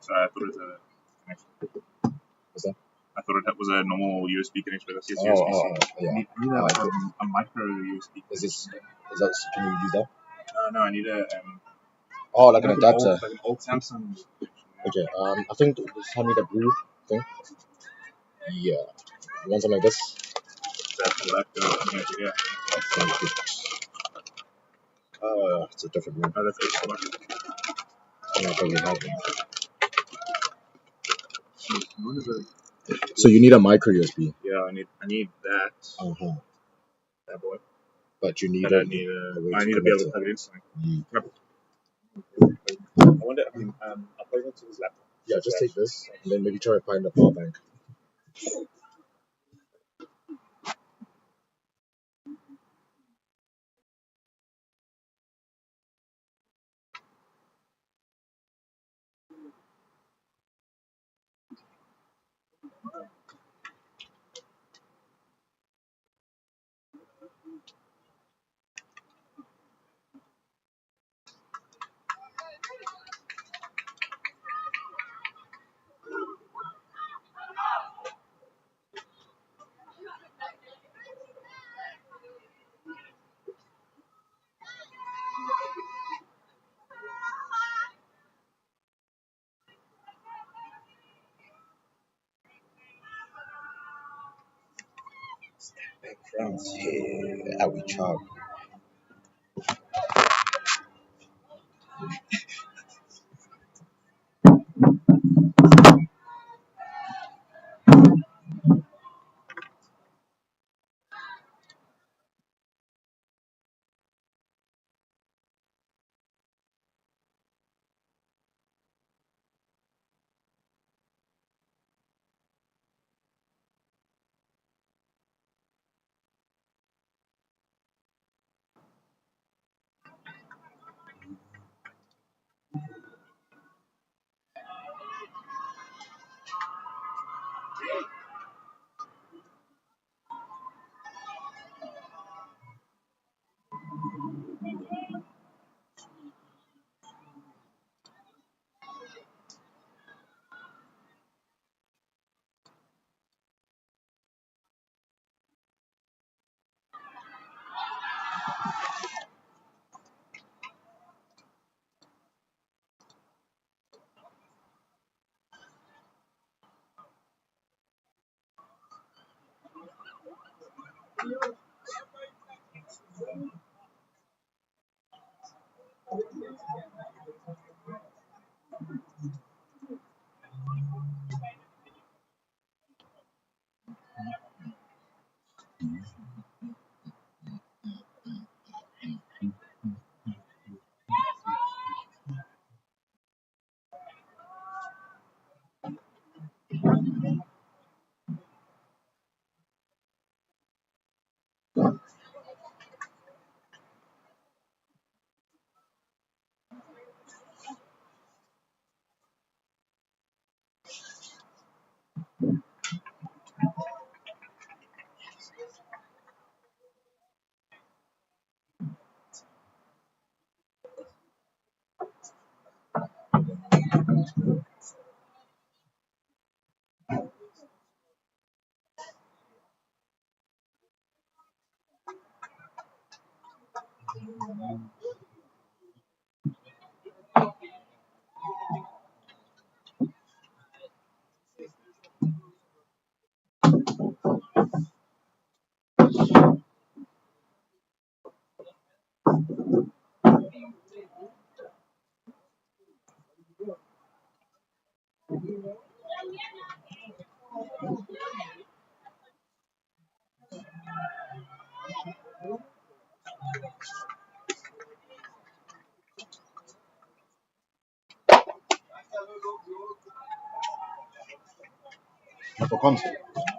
So I thought it was a connection. What's that? I thought it was a normal USB connection, but that's just Oh, USB-C. yeah. I need like a micro USB. Is that? Can you use that? No, I need a like an adapter. Like an old Samsung. Okay. I think just hand me the blue thing. Yeah. You want something like this? That's the left. Yeah. Thank you. It's a different one. Oh, that's extra. I probably have one. What is it? So you need a micro USB. Yeah, I need that. That boy. But you need I need to be able to plug it in something. I wonder. I mean, I'll plug it into this laptop. Yeah, just take this and then maybe try to find the power bank. Backgrounds here. I will chop.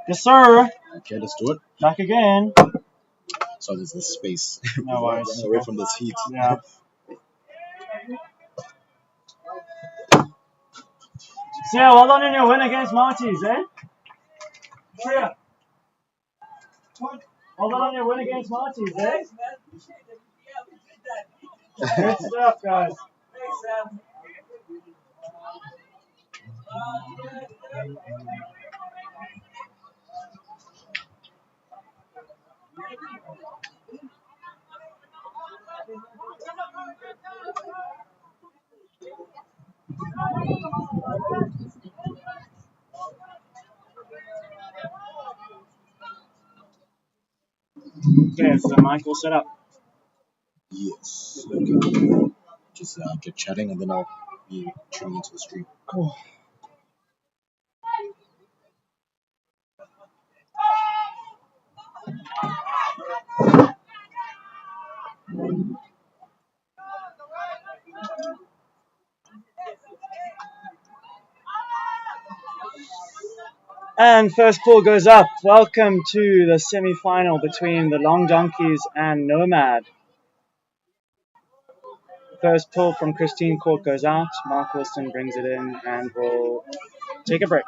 Yes, sir. Okay, let's do it. Back again. So there's this space. No worries. Running away from this heat. Yeah. So yeah, well done in your win against Marty's, eh? Yeah. Well done on your win against Marty's, eh? Good stuff, guys. Okay, so the mic all set up. Yes. Okay. Just get chatting and then I'll be tuning into the stream. Cool. And first pull goes up. Welcome to the semi-final between the Long Donkeys and Nomad. First pull from Christine Court goes out. Mark Wilson brings it in and we'll take a break.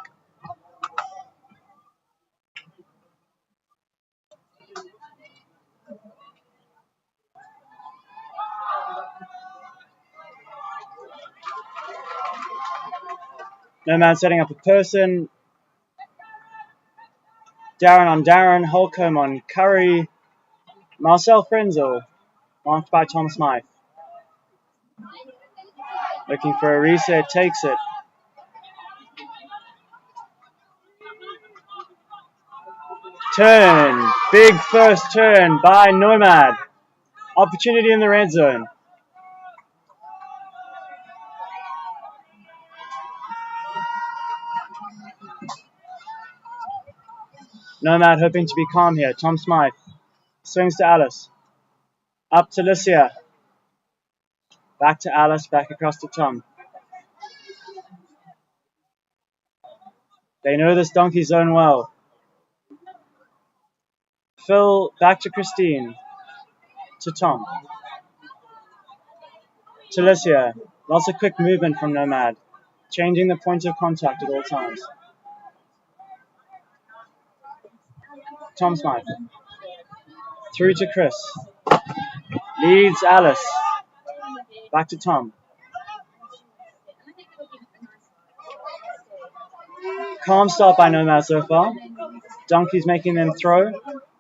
Nomad setting up a person. Darren on Darren. Holcomb on Curry. Marcel Frenzel, marked by Tom Smythe. Looking for a reset, takes it. Turn. Big first turn by Nomad. Opportunity in the red zone. Nomad hoping to be calm here. Tom Smythe swings to Alice. Up to Licia. Back to Alice, back across to Tom. They know this donkey zone well. Phil back to Christine. To Tom. To Licia. Lots of quick movement from Nomad. Changing the point of contact at all times. Tom Smythe. Through to Chris. Leads Alice. Back to Tom. Calm start by Nomad so far. Donkey's making them throw.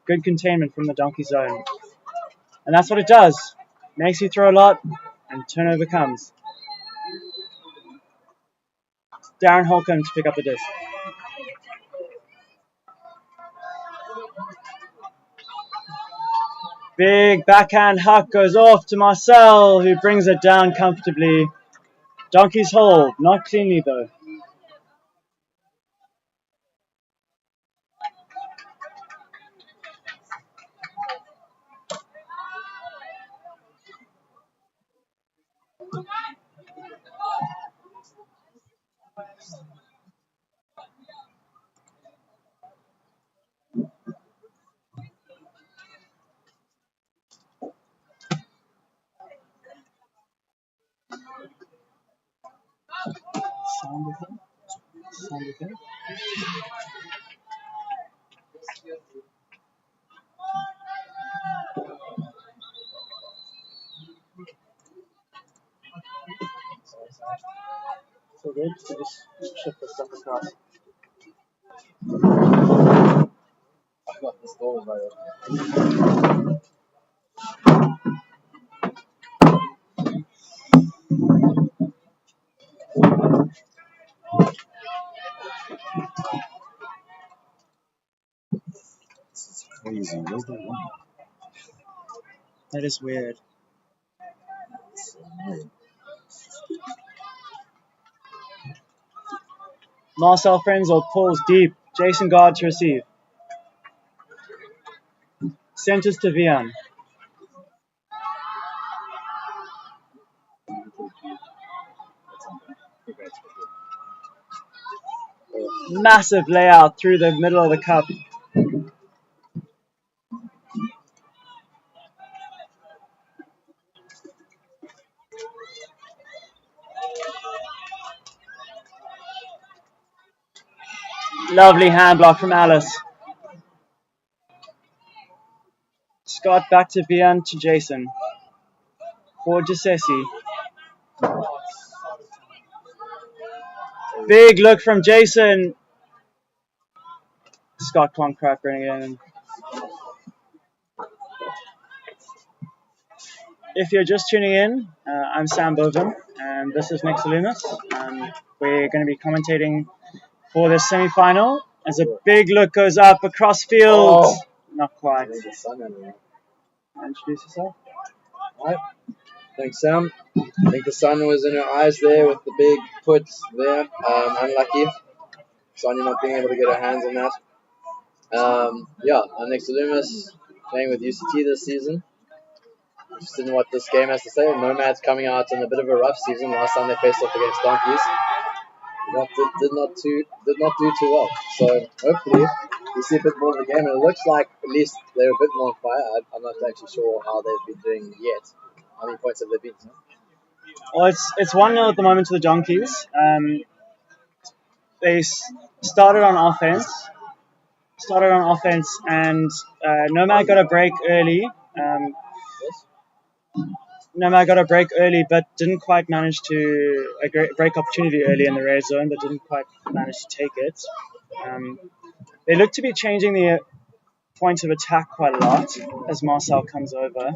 Good containment from the donkey zone. And that's what it does. Makes you throw a lot, and turnover comes. Darren Holcomb to pick up the disc. Big backhand huck goes off to Marcel, who brings it down comfortably. Donkey's hold, not cleanly though. Sound okay? Sound okay? So good, so just shift the stuff across. I got this door right open. This is crazy. Where's the one? That is weird. It's annoying. Marcel Frenzel pulls deep. Jason Guard to receive. Centers to Vian. Massive layout through the middle of the cup. Lovely hand block from Alice. Scott back to Bian to Jason. Forward to Ceci. Big look from Jason. Scott can't crack bring it in. If you're just tuning in, I'm Sam Bovin, and this is Nick Salumis. We're going to be commentating for the semi-final as a big look goes up across field. Oh. Not quite. Introduce yourself. Alright. Thanks, Sam. I think the sun was in her eyes there with the big puts there. Unlucky. Sonia not being able to get her hands on that. I'm Nick Salumis, playing with UCT this season. Interested in what this game has to say. Nomad's coming out in a bit of a rough season. Last time they faced off against Donkeys, did not do too well. So hopefully we see a bit more of the game, and it looks like at least they're a bit more on fire. I'm not actually sure how they've been doing yet. How many points have they beaten? Well, it's 1-0 at the moment to the Donkeys. They started on offense, and Nomad got a break early. Nomad got a break early, but didn't quite manage to a great break opportunity early in the red zone, but didn't quite manage to take it. They look to be changing the point of attack quite a lot as Marcel comes over.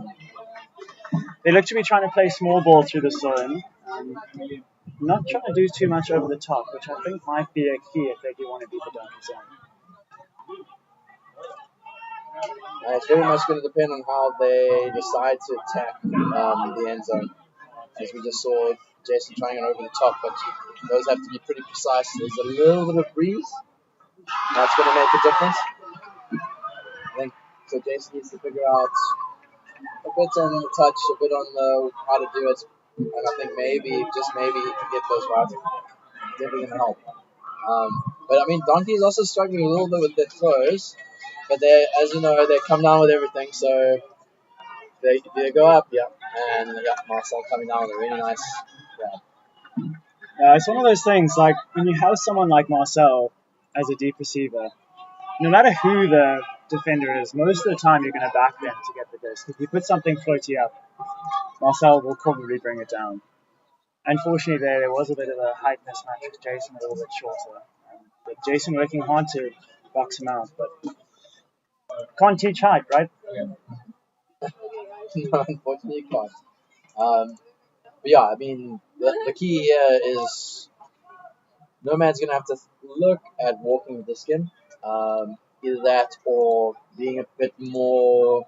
They look to be trying to play small ball through the zone, not trying to do too much over the top, which I think might be a key if they do want to beat the Donkey zone. It's very much going to depend on how they decide to attack the end zone. As we just saw Jason trying it over the top, but those have to be pretty precise. There's a little bit of breeze. That's going to make a difference. I think so. Jason needs to figure out a bit on the touch, a bit on the how to do it, and I think maybe, just maybe, he can get those right. Definitely going to help. But I mean, Donkey is also struggling a little bit with their throws. But they, as you know, they come down with everything, so they go up, and Marcel coming down with a really nice grab. Yeah, it's one of those things, like, when you have someone like Marcel as a deep receiver, no matter who the defender is, most of the time you're going to back them to get the disc. If you put something floaty up, Marcel will probably bring it down. Unfortunately, there was a bit of a height mismatch with Jason, a little bit shorter. But Jason working hard to box him out, but can't teach height, right? No, unfortunately you can't. But I mean, the key here is Nomad's going to have to look at walking the skin. Either that or being a bit more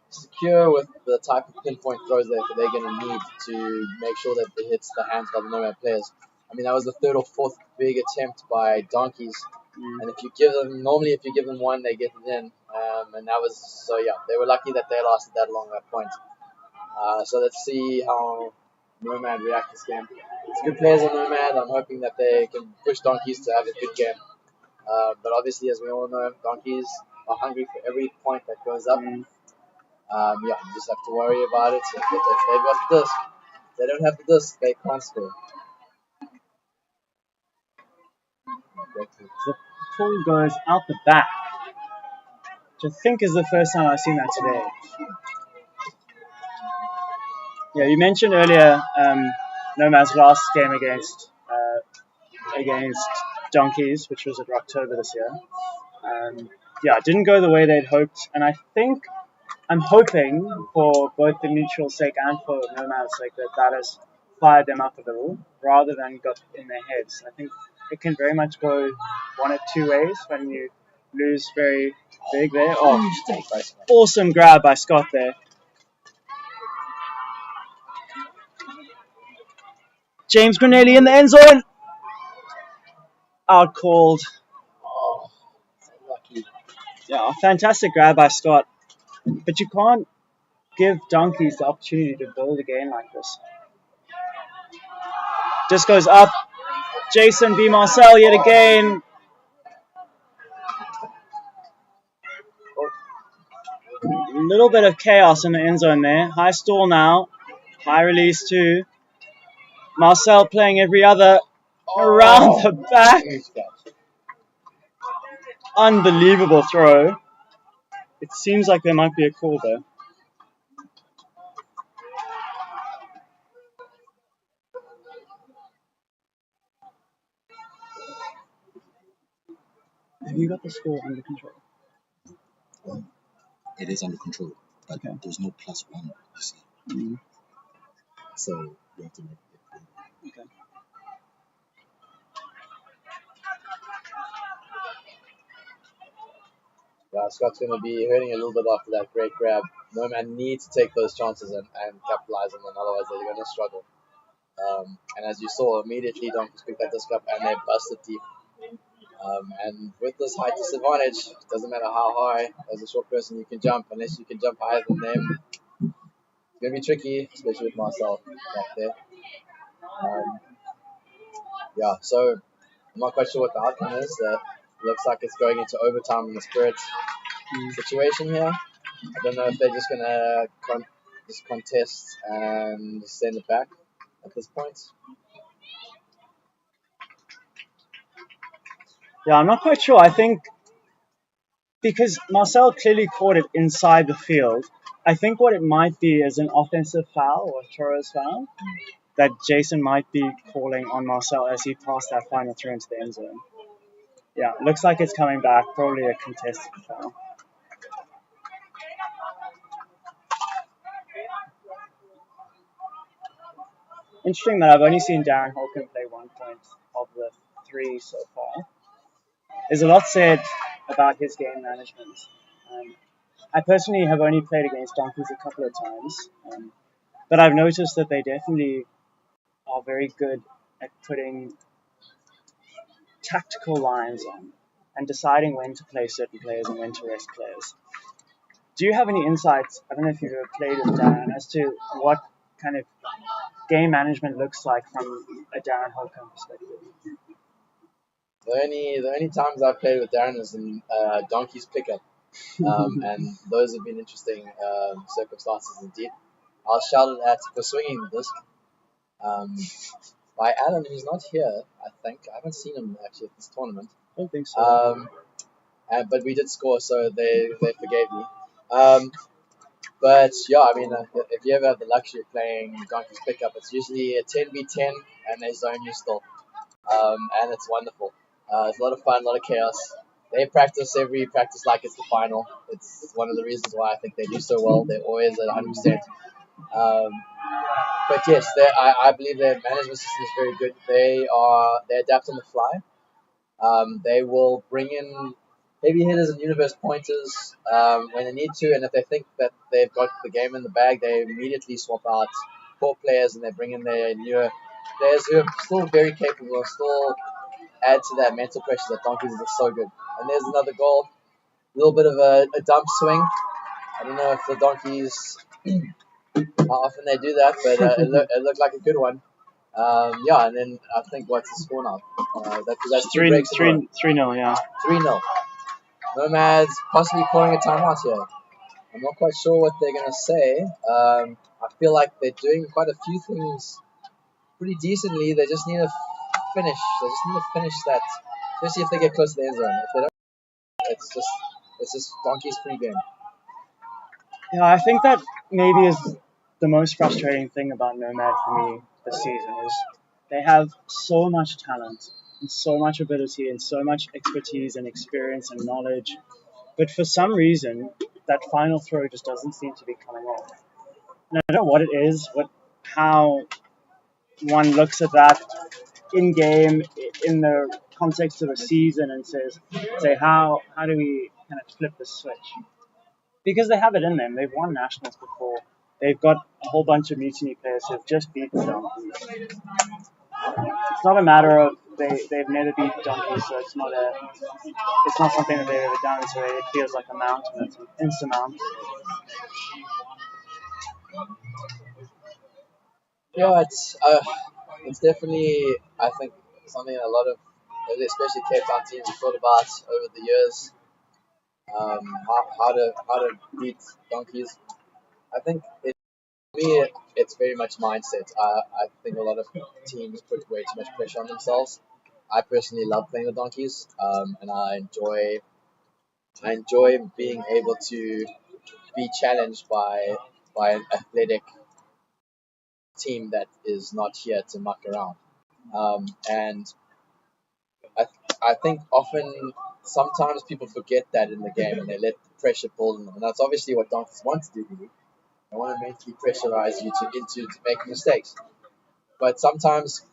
secure with the type of pinpoint throws that they're going to need to make sure that it hits the hands by the Nomad players. I mean, that was the third or fourth big attempt by Donkeys. And if you give them one, they get it in. And that was, they were lucky that they lasted that long, that point. So let's see how Nomad react this game. It's good players on Nomad. I'm hoping that they can push Donkeys to have a good game. But obviously, as we all know, Donkeys are hungry for every point that goes up. You just have to worry about it. If they've got the disc, if they don't have the disc, they can't score. The pull goes out the back, which I think is the first time I've seen that today. Yeah, you mentioned earlier Nomad's last game against Donkeys, which was at October this year. It didn't go the way they'd hoped, and I'm hoping for both the neutral sake and for Nomad's sake that has fired them up a little rather than got in their heads. I think it can very much go one of two ways when you lose very big there. Oh, awesome grab by Scott there. James Granelli in the end zone. Out called. Oh, lucky. Yeah, fantastic grab by Scott. But you can't give Donkeys the opportunity to build a game like this. Just goes up. Jason B. Marcel yet again. A little bit of chaos in the end zone there. High stall now. High release too. Marcel playing every other around the back. unbelievable throw. It seems like there might be a call though. Have you got the score under control? It is under control, but Okay. there's no +1, you see. So you have to make it. Okay. Yeah, Scott's going to be hurting a little bit after that great grab. Nomad needs to take those chances and capitalize on them, otherwise they're going to struggle. And as you saw, immediately Donkeys picked that disc up and they busted deep. And with this height disadvantage, it doesn't matter how high, as a short person, you can jump. Unless you can jump higher than them, it's going to be tricky, especially with Marcel back there. Yeah, so I'm not quite sure what the outcome is. It looks like it's going into overtime in the Spirit situation here. I don't know if they're just going to just contest and send it back at this point. Yeah, I'm not quite sure. I think because Marcel clearly caught it inside the field, I think what it might be is an offensive foul or a Torres foul that Jason might be calling on Marcel as he passed that final throw into the end zone. Yeah, looks like it's coming back, probably a contested foul. Interesting that I've only seen Darren Holcomb play 1 point of the 3 so far. There's a lot said about his game management. I personally have only played against Donkeys a couple of times, but I've noticed that they definitely are very good at putting tactical lines on and deciding when to play certain players and when to rest players. Do you have any insights, I don't know if you've ever played with Darren, as to what kind of game management looks like from a Darren Holcomb perspective? The only times I've played with Darren is in Donkey's pickup, and those have been interesting circumstances indeed. I was shouted at for swinging the disc by Alan, who's not here, I think. I haven't seen him actually at this tournament. I don't think so. But we did score, so they forgave me. But yeah, I mean, if you ever have the luxury of playing Donkey's pickup, it's usually a 10v10 and they zone you still. And it's wonderful. It's a lot of fun, a lot of chaos. They practice every practice like it's the final. It's one of the reasons why I think they do so well. They're always at 100%. But yes, I believe their management system is very good. They adapt on the fly. They will bring in heavy hitters and universe pointers when they need to, and if they think that they've got the game in the bag, they immediately swap out poor players and they bring in their newer players who are still very capable, still add to that mental pressure that Donkeys is so good. And there's another goal, a little bit of a dump swing. I don't know if the Donkeys how often they do that, but it looked like a good one. Yeah, and then I think what's the score now? That's 2 breaks in a row. 3-0, yeah. 3-0. Nomad's possibly calling a timeout here. I'm not quite sure what they're going to say. I feel like they're doing quite a few things pretty decently. They just need to finish. They just need to finish that, especially if they get close to the end zone. If they don't, it's just Donkey's free game. Yeah, I think that maybe is the most frustrating thing about Nomad for me this season is they have so much talent and so much ability and so much expertise and experience and knowledge, but for some reason that final throw just doesn't seem to be coming off. And I don't know what it is, how one looks at that in game in the context of a season and say how do we kind of flip the switch? Because they have it in them. They've won nationals before. They've got a whole bunch of mutiny players who have just beaten Donkeys. It's not a matter of they've never beat Donkeys, so it's not something that they've ever done. So it feels like a mountain that's insurmountable. Yeah, it's definitely, I think, something a lot of, especially Cape Town teams have thought about over the years. How to beat Donkeys. I think for me, it's very much mindset. I think a lot of teams put way too much pressure on themselves. I personally love playing the Donkeys, and I enjoy I enjoy being able to be challenged by an athletic team that is not here to muck around. And I, I think often, sometimes people forget that in the game and they let the pressure pull on them. And that's obviously what donkeys want to do. They want to mentally pressurize you into making mistakes. But sometimes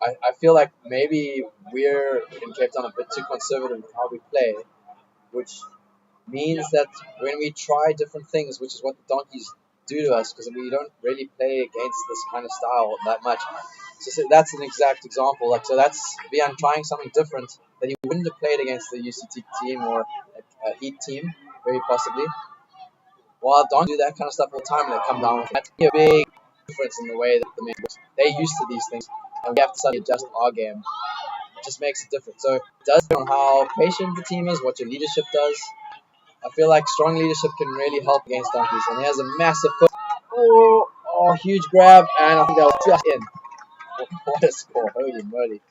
I feel like maybe we're in Cape Town a bit too conservative with how we play, which means that when we try different things, which is what the donkeys do to us, because we don't really play against this kind of style that much. So that's an exact example. Like, so that's Vian trying something different that he wouldn't have played against the UCT team or a Heat team, very possibly. While donkeys do that kind of stuff all the time and they come down, that's a big difference in the way that the men works. They're used to these things, and we have to suddenly adjust our game. It just makes it different. So it does depend on how patient the team is, what your leadership does. I feel like strong leadership can really help against donkeys. And he has a massive foot. Huge grab, and I think that was just in. What a score! Holy moly!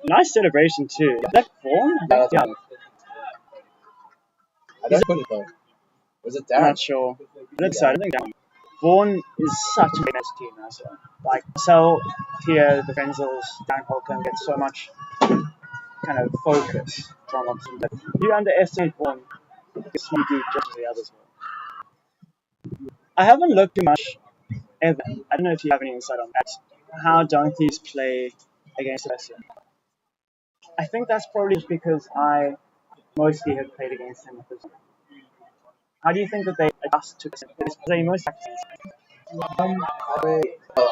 Nice celebration too. Is that Vaughan? Yeah. I don't put it though. Was it I'm Darren? not sure. It looks so. I don't think that Vaughan is such a famous team now. So, like, Marcel here, the Frenzels, Dan Holcomb get so much kind of focus from them. But you underestimate Vaughan, because you do just as the others will. I haven't looked too much ever. I don't know if you have any insight on that. How donkeys play against Sebastian. I think that's probably just because I mostly have played against him. How do you think that they adjust to this? Because they most actions. I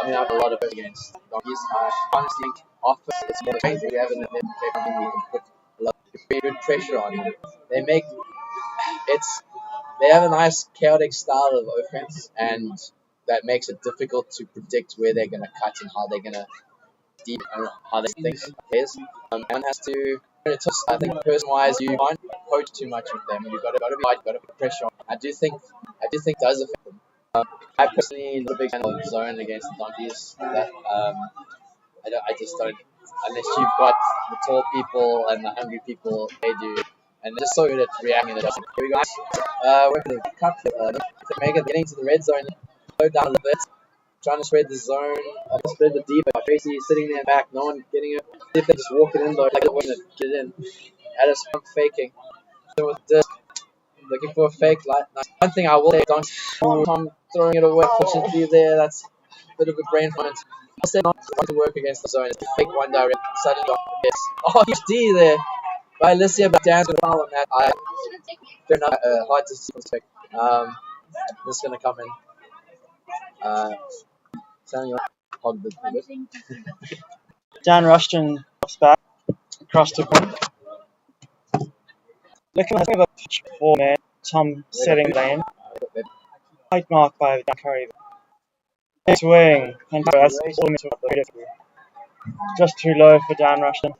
have a lot of it against donkeys. I honestly think often it's more strength we have in the net. We can put a lot of very good pressure on them. They have a nice chaotic style of offense, and that makes it difficult to predict where they're going to cut and how they're going to how they think is. One has to. I think person-wise, you can't coach too much with them. You've got to be right. You've got to put pressure on. I do think it does affect them. I personally not a big fan of zone against the donkeys. I just don't. Unless you've got the tall people and the hungry people, they do, and they're just so good at reacting. Here we go. We're going to cut. Mega getting to the red zone. Slow down a little bit. Trying to spread the zone, spread the deep. Tracy sitting there back, no one getting it. If they just walk it in though, like they want to get it in. At a spot faking. So with this, looking for a fake. One thing I will say, don't Tom throwing it away efficiently there. That's a bit of a brain fart. I'll say not to work against the zone. It's fake one direct. Suddenly, yes. Oh, huge D there by Alicia, but Dan's going to foul on that. Fair enough. Hard to see. This is going to come in. Dan Rushton drops back across the point. Looking at a touch for man. Tom setting lane. Tight mark by Dan Curry. Swing. And that's just too low for Dan Rushton.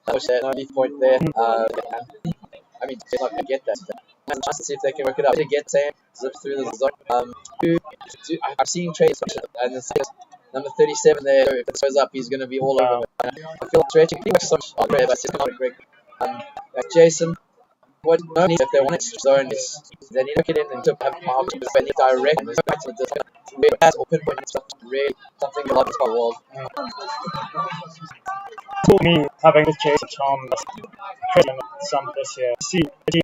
Push that 90 point there. I mean, they're not going to get that. Just to see if they can work it out. To get Sam, zip through the zone. I've seen trades, and it's number 37 there. If it goes up, he's going to be all over. I feel like stretching pretty much so much. But it's just not great. Jason, what no need if they want to zone is they need to get in and to have power to defend direct back to the pass or pinpoint stuff. Really something a lot of my world. For me, having to chase Tom some this year. See,